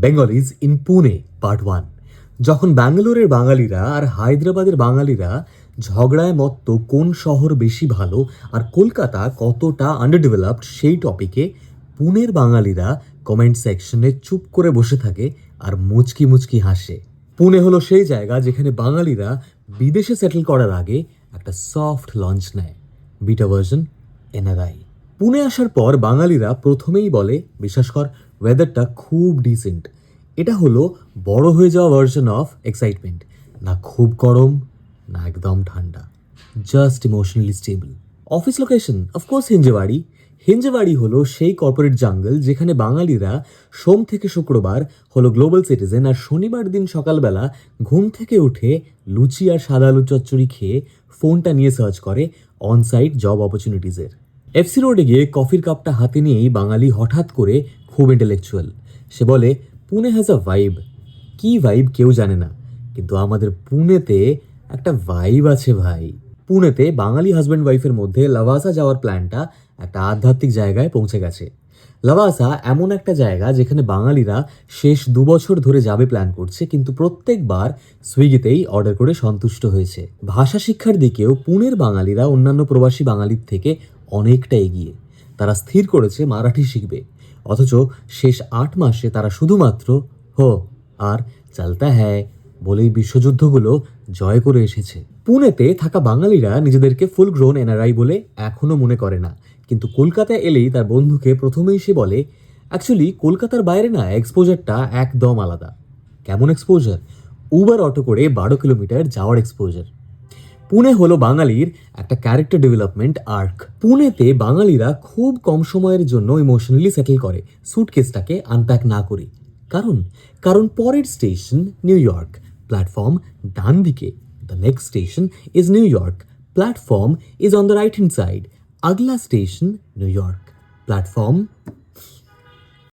Bengalis in Pune part 1। যখন ব্যাঙ্গালোরের বাঙালিরা আর হায়দ্রাবাদের বাঙালিরা ঝগড়ায় মত্ত কোন শহর বেশি ভালো আর কলকাতা কতটা আন্ডারডেভেলপড সেই টপিকে পুনের বাঙালিরা কমেন্ট সেকশনে চুপ করে বসে থাকে আর মুচকি মুচকি হাসে। পুনে হলো সেই জায়গা যেখানে বাঙালিরা বিদেশে সেটেল করার আগে একটা সফট লঞ্চ নেয়, বিটা ভার্সন এনআরআই। পুনে আসার পর বাঙালিরা প্রথমেই বলে, বিশ্বাস কর ওয়েদারটা খুব ডিসেন্ট। এটা হলো বড় হয়ে যাওয়া ভার্সন অফ এক্সাইটমেন্ট, না খুব গরম না একদম ঠান্ডা, just emotionally stable. Office location of course Hinjewadi. Hinjewadi হলো সেই কর্পোরেট জাঙ্গল যেখানে বাঙালিরা সোম থেকে শুক্রবার হলো গ্লোবাল সিটিজেন আর শনিবার দিন সকালবেলা ঘুম থেকে উঠে লুচি আর সাদা আলু চচ্চড়ি খেয়ে ফোনটা নিয়ে সার্চ করে অনসাইট জব অপরচুনিটিজের। এফসি রোডে গিয়ে কফির কাপটা হাতে নিয়েই বাঙালি হঠাৎ করে খুব ইন্টেলেকচুয়াল। সে বলে, পুনে হ্যাজ আ ভাইব। কি ভাইব কেউ জানে না, কিন্তু আমাদের পুনেতে একটা ভাইব আছে ভাই। পুনেতে বাঙালি হাজব্যান্ড ওয়াইফের মধ্যে লাভাসা যাওয়ার প্ল্যানটা একটা আধ্যাত্মিক জায়গায় পৌঁছে গেছে। লাভাসা এমন একটা জায়গা যেখানে বাঙালিরা শেষ 2 বছর ধরে যাবে প্ল্যান করছে, কিন্তু প্রত্যেকবার সুইগিতেই অর্ডার করে সন্তুষ্ট হয়েছে। ভাষা শিক্ষার দিকেও পুনের বাঙালিরা অন্যান্য প্রবাসী বাঙালির থেকে অনেকটা এগিয়ে। তারা স্থির করেছে মারাঠি শিখবে, অথচ শেষ 8 মাসে তারা শুধুমাত্র হো আর চলতা হ্যায় বলেই বিশ্বযুদ্ধগুলো জয় করে এসেছে। পুনেতে থাকা বাঙালিরা নিজেদেরকে ফুল গ্রোন এনআরআই বলে এখনো মনে করে না, কিন্তু কলকাতায় এলেই তার বন্ধুকে প্রথমেই সে বলে, অ্যাকচুয়ালি কলকাতার বাইরে না এক্সপোজারটা একদম আলাদা। কেমন এক্সপোজার? উবার অটো করে 12 কিলোমিটার যাওয়ার এক্সপোজার। পুনে হলো বাঙালির একটা ক্যারেক্টার ডেভেলপমেন্ট আর্ক। পুনেতে বাঙালিরা খুব কম সময়ের জন্য ইমোশনালি সেটেল করে সুটকেসটাকে আনপ্যাক না করে। কারণ পরের স্টেশন নিউ ইয়র্ক, প্ল্যাটফর্ম ডান দিকে। The next station is New York, platform is on the right hand side. আগলা স্টেশন নিউ ইয়র্ক, প্ল্যাটফর্ম